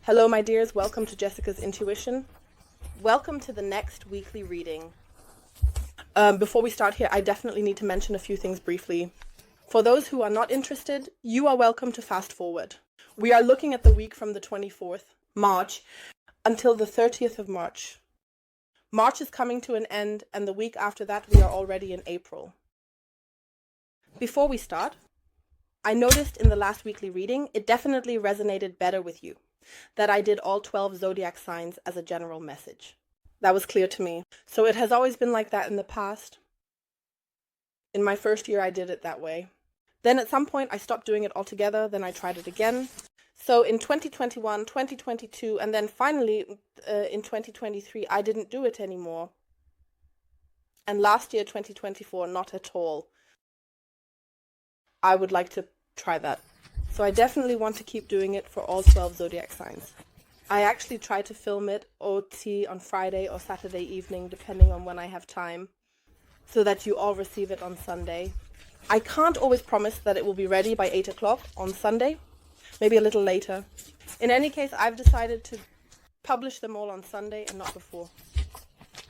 Hello, my dears. Welcome to Jessica's Intuition. Welcome to the next weekly reading. Before we start here, I definitely need to mention a few things briefly. For those who are not interested, you are welcome to fast forward. We are looking at the week from the 24th March until the 30th of March. March is coming to an end, and the week after that, we are already in April. Before we start, I noticed in the last weekly reading, it definitely resonated better with you that I did all 12 zodiac signs as a general message. That was clear to me. So it has always been like that in the past. In my first year, I did it that way. Then at some point, I stopped doing it altogether. Then I tried it again. So in 2021, 2022, and then finally in 2023, I didn't do it anymore. And last year, 2024, not at all. I would like to try that. So I definitely want to keep doing it for all 12 zodiac signs. I actually try to film it OT on Friday or Saturday evening, depending on when I have time, so that you all receive it on Sunday. I can't always promise that it will be ready by 8 o'clock on Sunday, maybe a little later. In any case, I've decided to publish them all on Sunday and not before.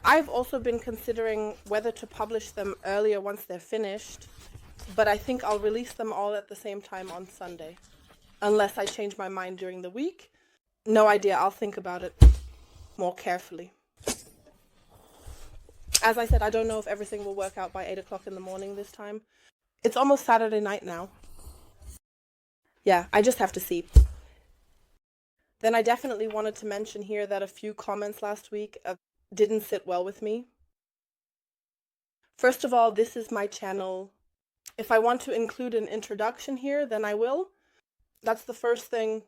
I've also been considering whether to publish them earlier once they're finished, but I think I'll release them all at the same time on Sunday, unless I change my mind during the week. No idea, I'll think about it more carefully. As I said, I don't know if everything will work out by 8 o'clock in the morning this time. It's almost Saturday night now. Yeah, I just have to see. Then I definitely wanted to mention here that a few comments last week didn't sit well with me. First of all, this is my channel. If I want to include an introduction here, then I will. That's the first thing.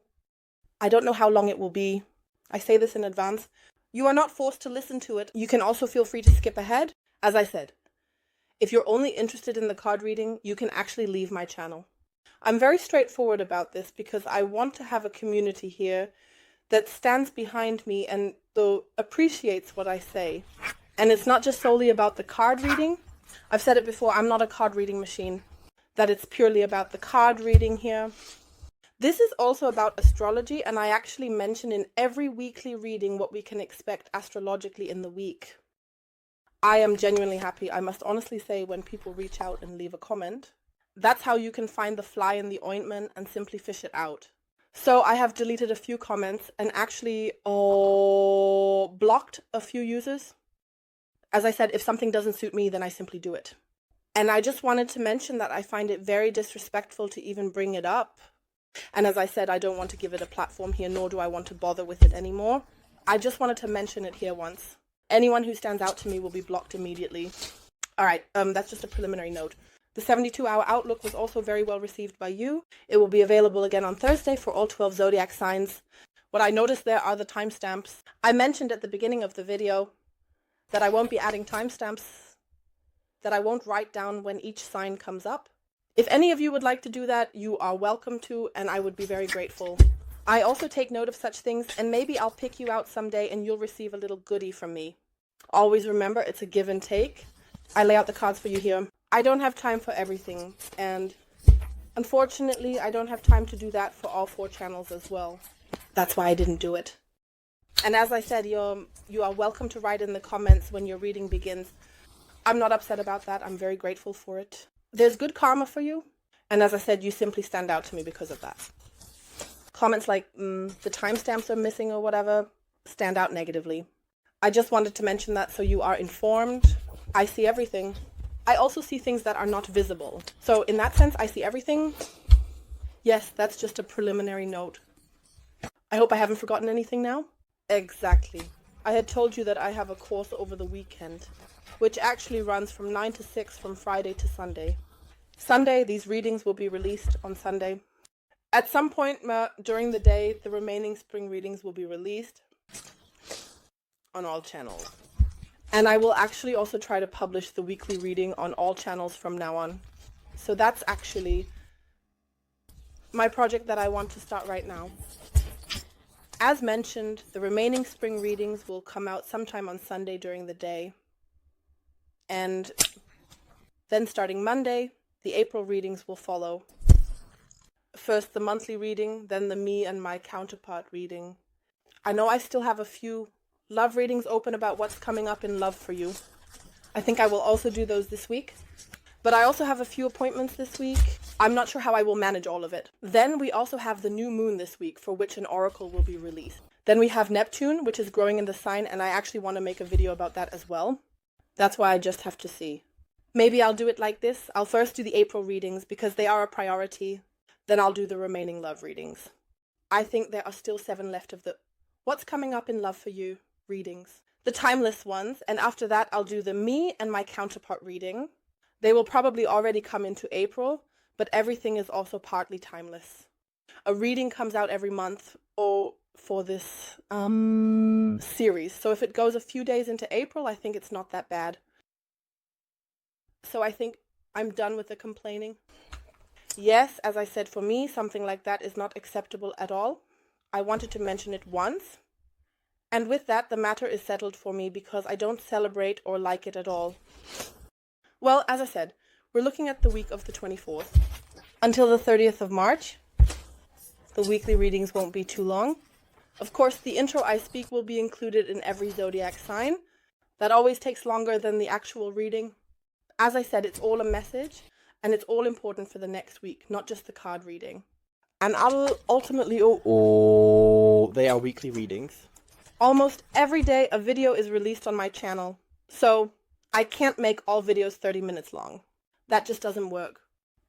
I don't know how long it will be. I say this in advance. You are not forced to listen to it. You can also feel free to skip ahead. As I said, if you're only interested in the card reading, you can actually leave my channel. I'm very straightforward about this because I want to have a community here that stands behind me and appreciates what I say. And it's not just solely about the card reading. I've said it before, I'm not a card reading machine. That it's purely about the card reading here. This is also about astrology, and I actually mention in every weekly reading what we can expect astrologically in the week. I am genuinely happy, I must honestly say, when people reach out and leave a comment. That's how you can find the fly in the ointment and simply fish it out. So I have deleted a few comments and actually blocked a few users. As I said, if something doesn't suit me, then I simply do it. And I just wanted to mention that I find it very disrespectful to even bring it up. And as I said, I don't want to give it a platform here, nor do I want to bother with it anymore. I just wanted to mention it here once. Anyone who stands out to me will be blocked immediately. All right, that's just a preliminary note. The 72-hour outlook was also very well received by you. It will be available again on Thursday for all 12 zodiac signs. What I noticed there are the timestamps. I mentioned at the beginning of the video that I won't be adding timestamps, that I won't write down when each sign comes up. If any of you would like to do that, you are welcome to, and I would be very grateful. I also take note of such things, and maybe I'll pick you out someday and you'll receive a little goodie from me. Always remember, it's a give and take. I lay out the cards for you here. I don't have time for everything, and unfortunately, I don't have time to do that for all 4 channels as well. That's why I didn't do it. And as I said, you are welcome to write in the comments when your reading begins. I'm not upset about that. I'm very grateful for it. There's good karma for you. And as I said, you simply stand out to me because of that. Comments like the timestamps are missing or whatever stand out negatively. I just wanted to mention that so you are informed. I see everything. I also see things that are not visible. So in that sense, I see everything. Yes, that's just a preliminary note. I hope I haven't forgotten anything now. Exactly. I had told you that I have a course over the weekend, which actually runs from 9 to 6 from Friday to Sunday. Sunday, these readings will be released on Sunday. At some point during the day, the remaining spring readings will be released on all channels. And I will actually also try to publish the weekly reading on all channels from now on. So that's actually my project that I want to start right now. As mentioned, the remaining spring readings will come out sometime on Sunday during the day. And then starting Monday, the April readings will follow. First the monthly reading, then the me and my counterpart reading, I know I still have a few love readings open about what's coming up in love for you. I think I will also do those this week. But I also have a few appointments this week. I'm not sure how I will manage all of it. Then we also have the new moon this week, for which an oracle will be released. Then we have Neptune, which is growing in the sign, and I actually want to make a video about that as well. That's why I just have to see. Maybe I'll do it like this. I'll first do the April readings because they are a priority. Then I'll do the remaining love readings. I think there are still 7 left of the What's Coming Up in Love for You readings. The timeless ones, and after that I'll do the me and my counterpart reading. They will probably already come into April, but everything is also partly timeless. A reading comes out every month for this series. So if it goes a few days into April, I think it's not that bad. So I think I'm done with the complaining. Yes, as I said, for me, something like that is not acceptable at all. I wanted to mention it once. And with that, the matter is settled for me because I don't celebrate or like it at all. Well, as I said, we're looking at the week of the 24th. Until the 30th of March. The weekly readings won't be too long. Of course, the intro I speak will be included in every zodiac sign. That always takes longer than the actual reading. As I said, it's all a message, and it's all important for the next week, not just the card reading. And I'll ultimately... they are weekly readings. Almost every day a video is released on my channel. So I can't make all videos 30 minutes long. That just doesn't work.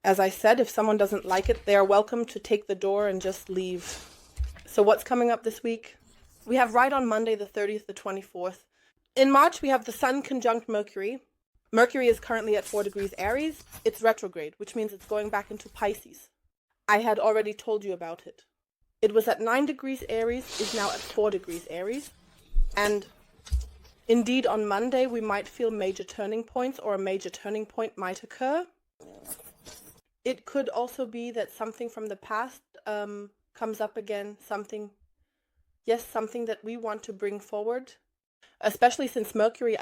As I said, if someone doesn't like it, they are welcome to take the door and just leave. So what's coming up this week? We have right on Monday, the 30th, the 24th. In March, we have the Sun conjunct Mercury. Mercury is currently at 4 degrees Aries. It's retrograde, which means it's going back into Pisces. I had already told you about it. It was at 9 degrees Aries, is now at 4 degrees Aries. And indeed, on Monday, we might feel major turning points, or a major turning point might occur. It could also be that something from the past comes up again, something that we want to bring forward, especially since Mercury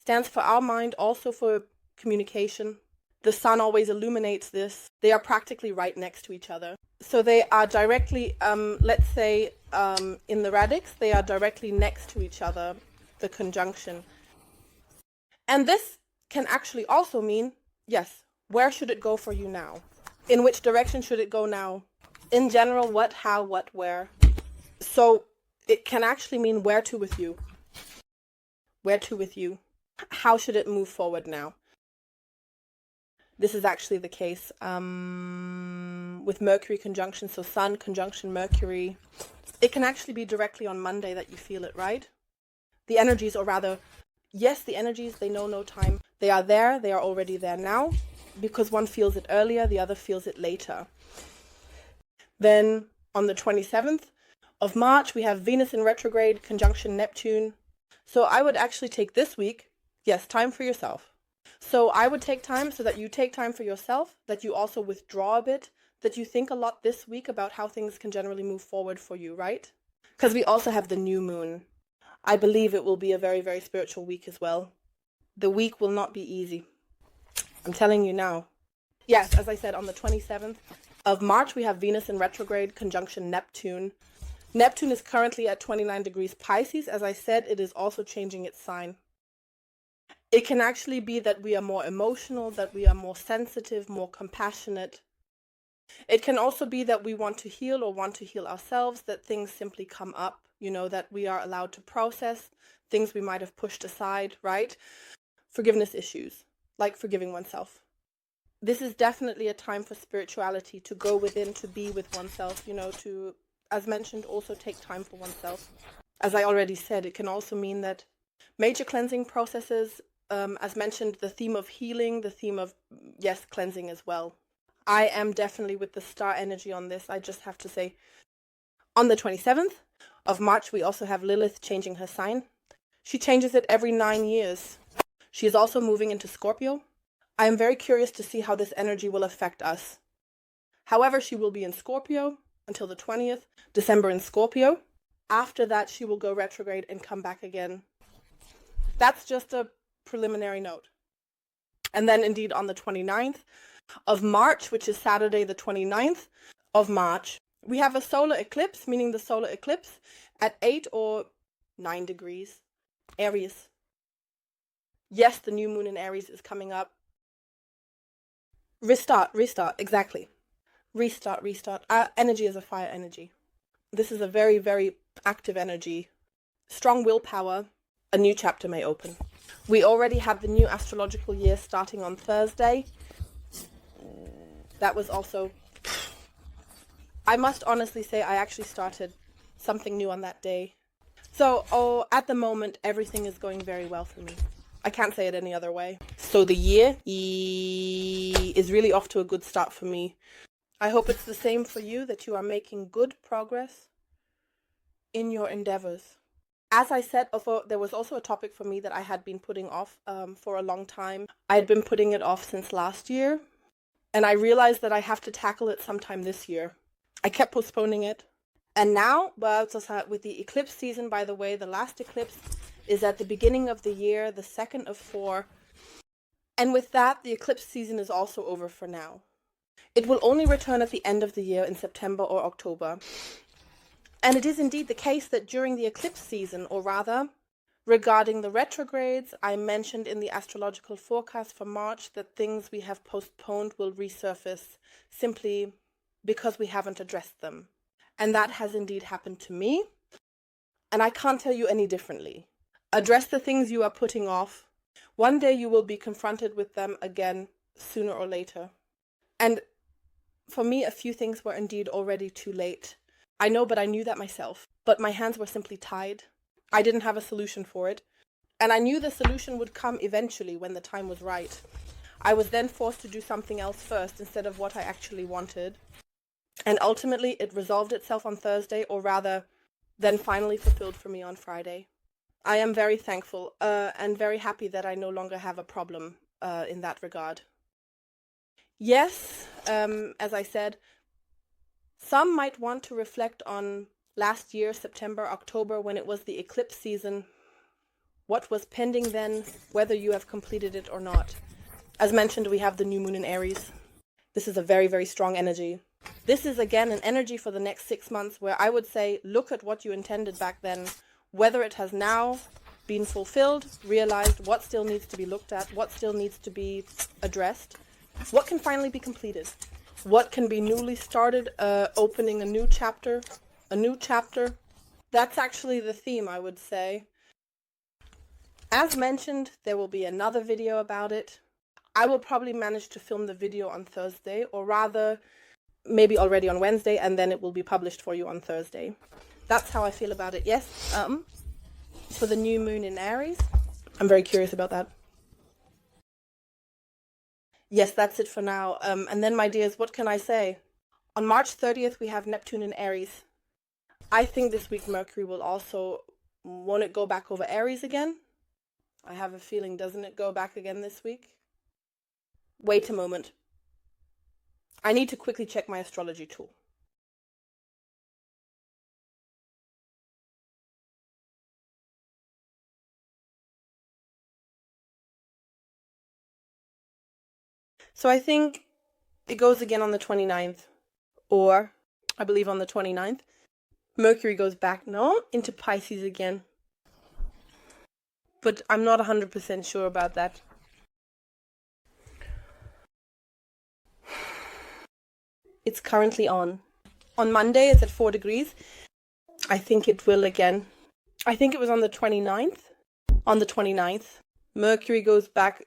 stands for our mind, also for communication. The sun always illuminates this. They are practically right next to each other. So they are directly, let's say, in the radix, they are directly next to each other, the conjunction. And this can actually also mean, yes, where should it go for you now? In which direction should it go now? In general, what, how, what, where? So it can actually mean where to with you. Where to with you? How should it move forward now? This is actually the case with Mercury conjunction, so Sun conjunction Mercury. It can actually be directly on Monday that you feel it, right? The energies, or rather, yes, the energies, they know no time. They are there, they are already there now, because one feels it earlier, the other feels it later. Then on the 27th of March, we have Venus in retrograde, conjunction Neptune. So I would actually take this week, yes, time for yourself. So I would take time so that you take time for yourself, that you also withdraw a bit, that you think a lot this week about how things can generally move forward for you, right? Because we also have the new moon. I believe it will be a very, very spiritual week as well. The week will not be easy. I'm telling you now. Yes, as I said, on the 27th of March, we have Venus in retrograde, conjunction Neptune. Neptune is currently at 29 degrees Pisces. As I said, it is also changing its sign. It can actually be that we are more emotional, that we are more sensitive, more compassionate. It can also be that we want to heal or want to heal ourselves, that things simply come up, that we are allowed to process things we might have pushed aside, right? Forgiveness issues, like forgiving oneself. This is definitely a time for spirituality, to go within, to be with oneself, to, as mentioned, also take time for oneself. As I already said, it can also mean that major cleansing processes, as mentioned, the theme of healing, the theme of, yes, cleansing as well. I am definitely with the star energy on this. I just have to say, on the 27th of March, we also have Lilith changing her sign. She changes it every 9 years. She is also moving into Scorpio. I am very curious to see how this energy will affect us. However, she will be in Scorpio until the 20th, December in Scorpio. After that, she will go retrograde and come back again. That's just a preliminary note. And then indeed on the 29th of March, which is Saturday the 29th of March, We have a solar eclipse, meaning the solar eclipse, at 8 or 9 degrees. Aries. Yes, the new moon in Aries is coming up. Restart, exactly. Restart. Our energy is a fire energy. This is a very, very active energy. Strong willpower. A new chapter may open. We already have the new astrological year starting on Thursday. That was also... I must honestly say I actually started something new on that day. So, at the moment, everything is going very well for me. I can't say it any other way. So the year is really off to a good start for me. I hope it's the same for you, that you are making good progress in your endeavors. As I said, although there was also a topic for me that I had been putting off for a long time. I had been putting it off since last year, and I realized that I have to tackle it sometime this year. I kept postponing it. And now, with the eclipse season, by the way, the last eclipse is at the beginning of the year, the 2nd of 4. And with that, the eclipse season is also over for now. It will only return at the end of the year in September or October. And it is indeed the case that during the eclipse season, or rather, regarding the retrogrades, I mentioned in the astrological forecast for March that things we have postponed will resurface simply because we haven't addressed them. And that has indeed happened to me. And I can't tell you any differently. Address the things you are putting off. One day you will be confronted with them again, sooner or later. And for me, a few things were indeed already too late. I know, but I knew that myself. But my hands were simply tied. I didn't have a solution for it. And I knew the solution would come eventually when the time was right. I was then forced to do something else first instead of what I actually wanted. And ultimately, it resolved itself on Thursday, or rather, then finally fulfilled for me on Friday. I am very thankful and very happy that I no longer have a problem in that regard. Yes, as I said, some might want to reflect on last year, September, October, when it was the eclipse season. What was pending then, whether you have completed it or not. As mentioned, we have the new moon in Aries. This is a very, very strong energy. This is, again, an energy for the next 6 months where I would say, look at what you intended back then, whether it has now been fulfilled, realized what still needs to be looked at, what still needs to be addressed, what can finally be completed, what can be newly started, opening a new chapter. That's actually the theme, I would say. As mentioned, there will be another video about it. I will probably manage to film the video on Thursday, or rather, maybe already on Wednesday, and then it will be published for you on Thursday. That's how I feel about it. Yes, for the new moon in Aries. I'm very curious about that. Yes, that's it for now. And then, my dears, what can I say? On March 30th, we have Neptune in Aries. I think this week Mercury will also... Won't it go back over Aries again? I have a feeling, doesn't it go back again this week? Wait a moment. I need to quickly check my astrology tool. So I think it goes again on the 29th, or I believe on the 29th. Mercury goes back, into Pisces again. But I'm not 100% sure about that. It's currently on. On Monday, it's at 4 degrees. I think it will again. I think it was on the 29th. On the 29th, Mercury goes back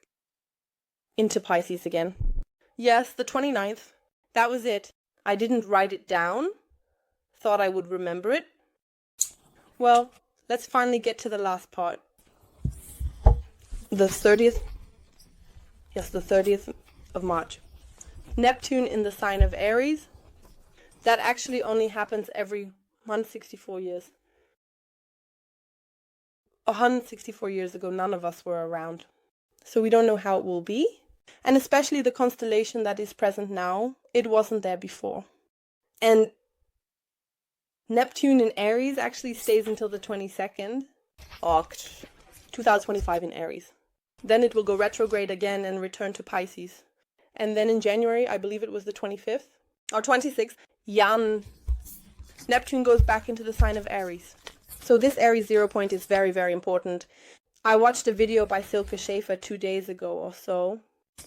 into Pisces again. Yes, the 29th. That was it. I didn't write it down. Thought I would remember it. Well, let's finally get to the last part. The 30th. Yes, the 30th of March. Neptune in the sign of Aries. That actually only happens every 164 years. 164 years ago, none of us were around. So we don't know how it will be. And especially the constellation that is present now, it wasn't there before. And Neptune in Aries actually stays until the 22nd of 2025 in Aries. Then it will go retrograde again and return to Pisces. And then in January, I believe it was the 25th or 26th, Jan Neptune goes back into the sign of Aries. So this Aries 0 point is very, very important. I watched a video by Silke Schaefer 2 days ago or so.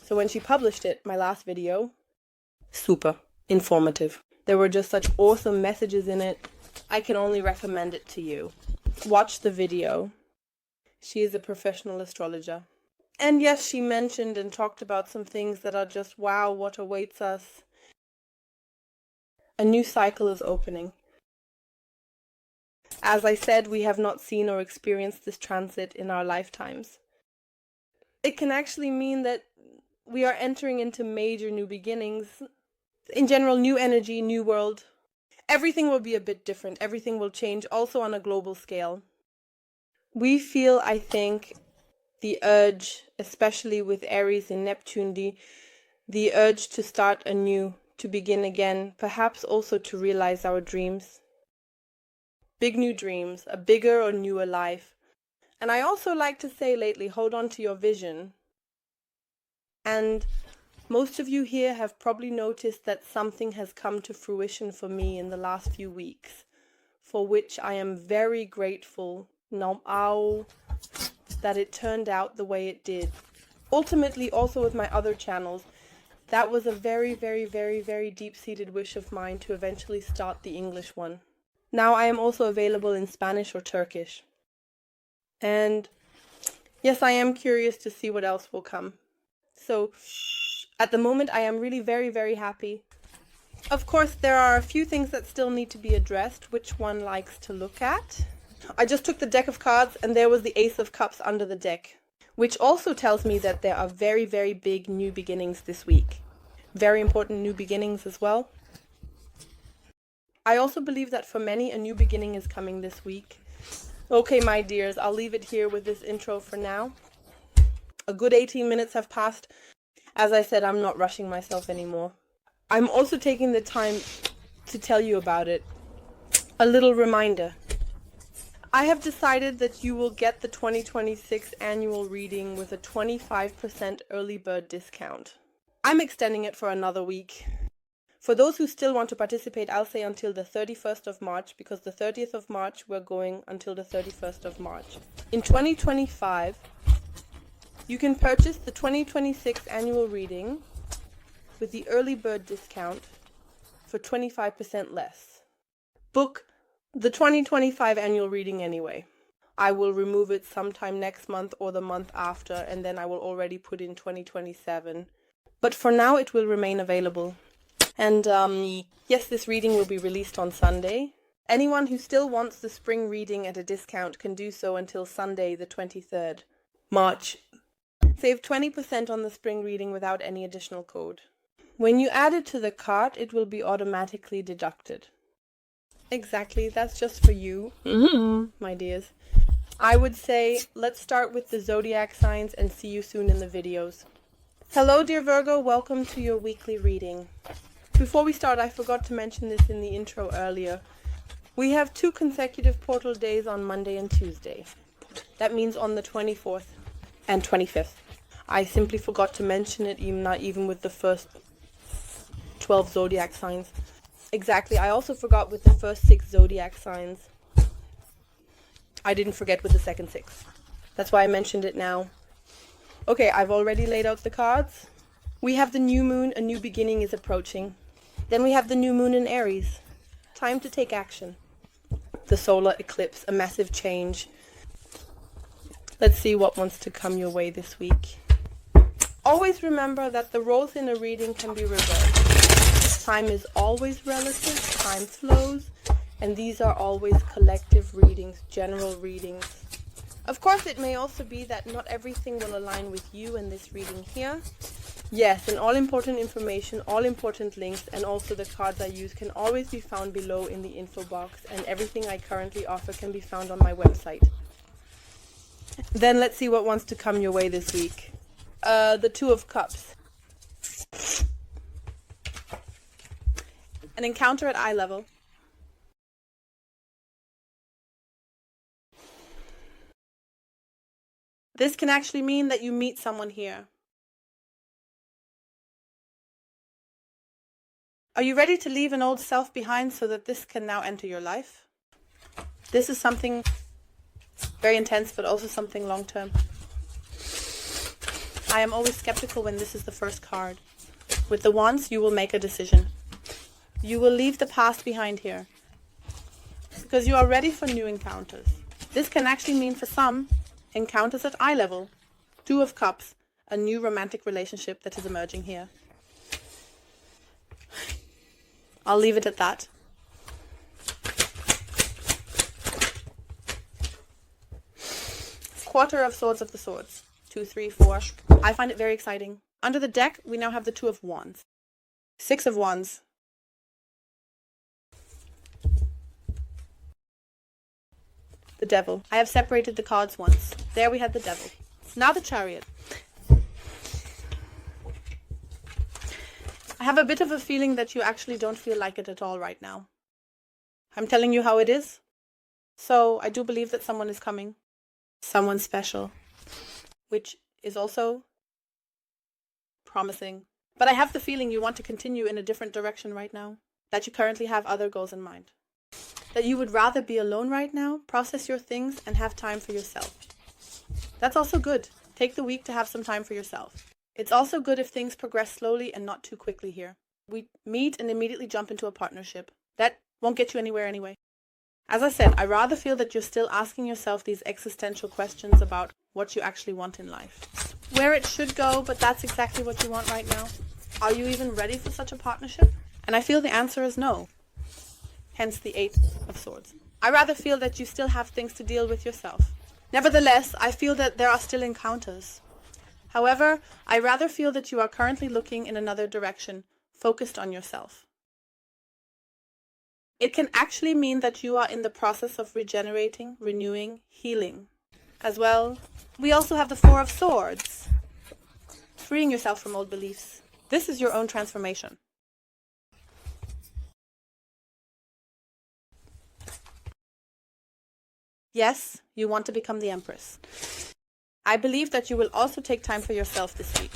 So when she published it, my last video, super informative. There were just such awesome messages in it. I can only recommend it to you. Watch the video. She is a professional astrologer. And yes, she mentioned and talked about some things that are just, wow, what awaits us. A new cycle is opening. As I said, we have not seen or experienced this transit in our lifetimes. It can actually mean that we are entering into major new beginnings. In general, new energy, new world. Everything will be a bit different. Everything will change, also on a global scale. We feel, I think, the urge, especially with Aries and Neptune, the urge to start anew, to begin again, perhaps also to realize our dreams. Big new dreams, a bigger or newer life. And I also like to say lately, hold on to your vision. And most of you here have probably noticed that something has come to fruition for me in the last few weeks, for which I am very grateful now that it turned out the way it did. Ultimately, also with my other channels, that was a very, very, very, very deep-seated wish of mine to eventually start the English one. Now I am also available in Spanish or Turkish. And yes, I am curious to see what else will come. So at the moment, I am really very, very happy. Of course, there are a few things that still need to be addressed, which one likes to look at. I just took the deck of cards and there was the Ace of Cups under the deck, which also tells me that there are very, very big new beginnings this week. Very important new beginnings as well. I also believe that for many, a new beginning is coming this week. Okay, my dears, I'll leave it here with this intro for now. A good 18 minutes have passed. As I said, I'm not rushing myself anymore. I'm also taking the time to tell you about it. A little reminder. I have decided that you will get the 2026 annual reading with a 25% early bird discount. I'm extending it for another week. For those who still want to participate, I'll say until the 31st of March, because the 30th of March we're going until the 31st of March. In 2025, you can purchase the 2026 annual reading with the early bird discount for 25% less. Book the 2025 annual reading anyway. I will remove it sometime next month or the month after, and then I will already put in 2027. But for now, it will remain available. And yes, this reading will be released on Sunday. Anyone who still wants the spring reading at a discount can do so until Sunday, the 23rd March. Save 20% on the spring reading without any additional code. When you add it to the cart, it will be automatically deducted. Exactly, that's just for you, my dears. I would say, let's start with the zodiac signs and see you soon in the videos. Hello, dear Virgo, welcome to your weekly reading. Before we start, I forgot to mention this in the intro earlier. We have 2 consecutive portal days on Monday and Tuesday. That means on the 24th and 25th. I simply forgot to mention it, not even with the first 12 zodiac signs. Exactly, I also forgot with the first 6 zodiac signs. I didn't forget with the second 6. That's why I mentioned it now. Okay, I've already laid out the cards. We have the new moon, a new beginning is approaching. Then we have the new moon in Aries. Time to take action. The solar eclipse, a massive change. Let's see what wants to come your way this week. Always remember that the roles in a reading can be reversed. Time is always relative, time flows, and these are always collective readings, general readings. Of course, it may also be that not everything will align with you in this reading here. Yes, and all important information, all important links, and also the cards I use can always be found below in the info box, and everything I currently offer can be found on my website. Then let's see what wants to come your way this week. The 2 of Cups. An encounter at eye level. This can actually mean that you meet someone here. Are you ready to leave an old self behind so that this can now enter your life? This is something very intense, but also something long-term. I am always skeptical when this is the first card. With the Wands, you will make a decision. You will leave the past behind here, because you are ready for new encounters. This can actually mean for some, encounters at eye level. Two of Cups, a new romantic relationship that is emerging here. I'll leave it at that. Quarter of Swords of the Swords. 2, 3, 4. I find it very exciting. Under the deck, we now have the Two of Wands. 6 of Wands. The Devil. I have separated the cards once. There we had the Devil. Now the Chariot. I have a bit of a feeling that you actually don't feel like it at all right now. I'm telling you how it is. So I do believe that someone is coming. Someone special. Which is also promising. But I have the feeling you want to continue in a different direction right now. That you currently have other goals in mind. That you would rather be alone right now, process your things, and have time for yourself. That's also good. Take the week to have some time for yourself. It's also good if things progress slowly and not too quickly here. We meet and immediately jump into a partnership. That won't get you anywhere anyway. As I said, I rather feel that you're still asking yourself these existential questions about what you actually want in life. Where it should go, but that's exactly what you want right now. Are you even ready for such a partnership? And I feel the answer is no. Hence the 8 of Swords. I rather feel that you still have things to deal with yourself. Nevertheless, I feel that there are still encounters. However, I rather feel that you are currently looking in another direction, focused on yourself. It can actually mean that you are in the process of regenerating, renewing, healing. As well, we also have the 4 of Swords. Freeing yourself from old beliefs. This is your own transformation. Yes, you want to become the Empress. I believe that you will also take time for yourself this week.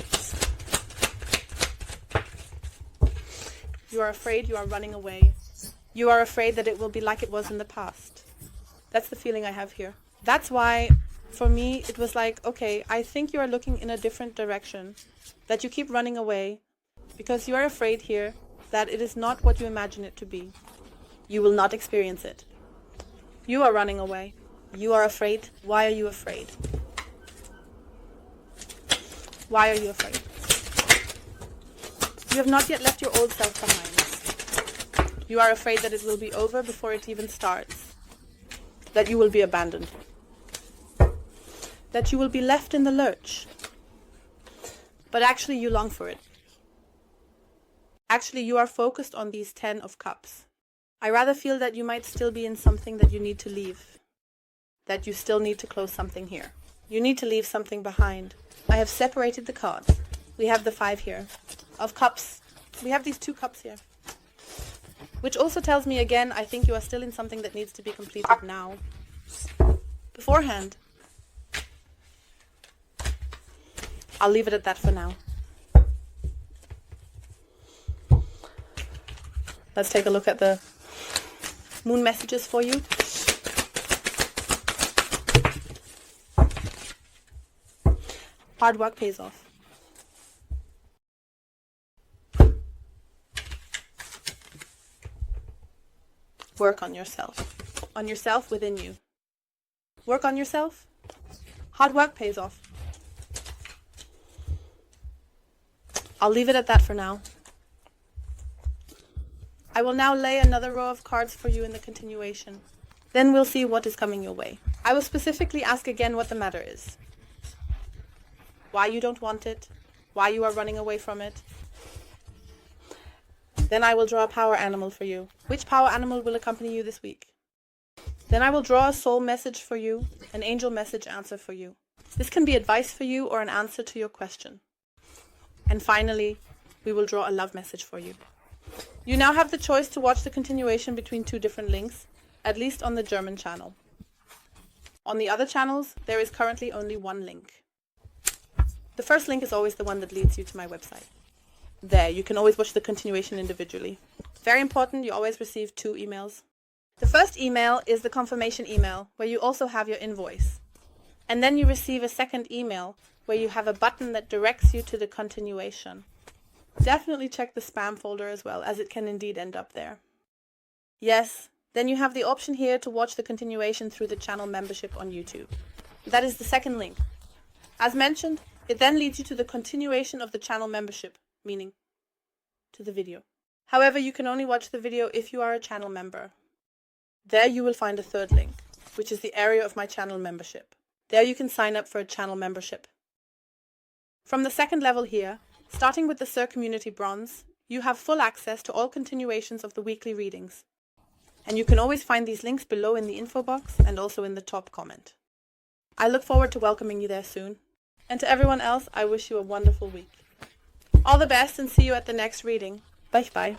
You are afraid you are running away. You are afraid that it will be like it was in the past. That's the feeling I have here. That's why, for me, it was like, okay, I think you are looking in a different direction. That you keep running away because you are afraid here that it is not what you imagine it to be. You will not experience it. You are running away. You are afraid. Why are you afraid? Why are you afraid? You have not yet left your old self behind. You are afraid that it will be over before it even starts. That you will be abandoned. That you will be left in the lurch. But actually you long for it. Actually you are focused on these 10 of Cups. I rather feel that you might still be in something that you need to leave. That you still need to close something here. You need to leave something behind. I have separated the cards. We have the 5 here of Cups. We have these 2 cups here. Which also tells me again, I think you are still in something that needs to be completed now. Beforehand. I'll leave it at that for now. Let's take a look at the moon messages for you. Hard work pays off. Work on yourself. On yourself within you. Work on yourself. Hard work pays off. I'll leave it at that for now. I will now lay another row of cards for you in the continuation. Then we'll see what is coming your way. I will specifically ask again what the matter is. Why you don't want it. Why you are running away from it. Then I will draw a power animal for you. Which power animal will accompany you this week? Then I will draw a soul message for you, an angel message answer for you. This can be advice for you or an answer to your question. And finally, we will draw a love message for you. You now have the choice to watch the continuation between 2 different links, at least on the German channel. On the other channels, there is currently only 1 link. The first link is always the one that leads you to my website. there. You can always watch the continuation individually. Very important, you always receive 2 emails. The first email is the confirmation email, where you also have your invoice. And then you receive a second email, where you have a button that directs you to the continuation. Definitely check the spam folder as well, as it can indeed end up there. Yes, then you have the option here to watch the continuation through the channel membership on YouTube. That is the second link. As mentioned, it then leads you to the continuation of the channel membership, meaning to the video. However, you can only watch the video if you are a channel member. There you will find a third link, which is the area of my channel membership. There you can sign up for a channel membership. From the second level here, starting with the Sir Community Bronze, you have full access to all continuations of the weekly readings. And you can always find these links below in the info box and also in the top comment. I look forward to welcoming you there soon. And to everyone else, I wish you a wonderful week. All the best and see you at the next reading. Bye bye.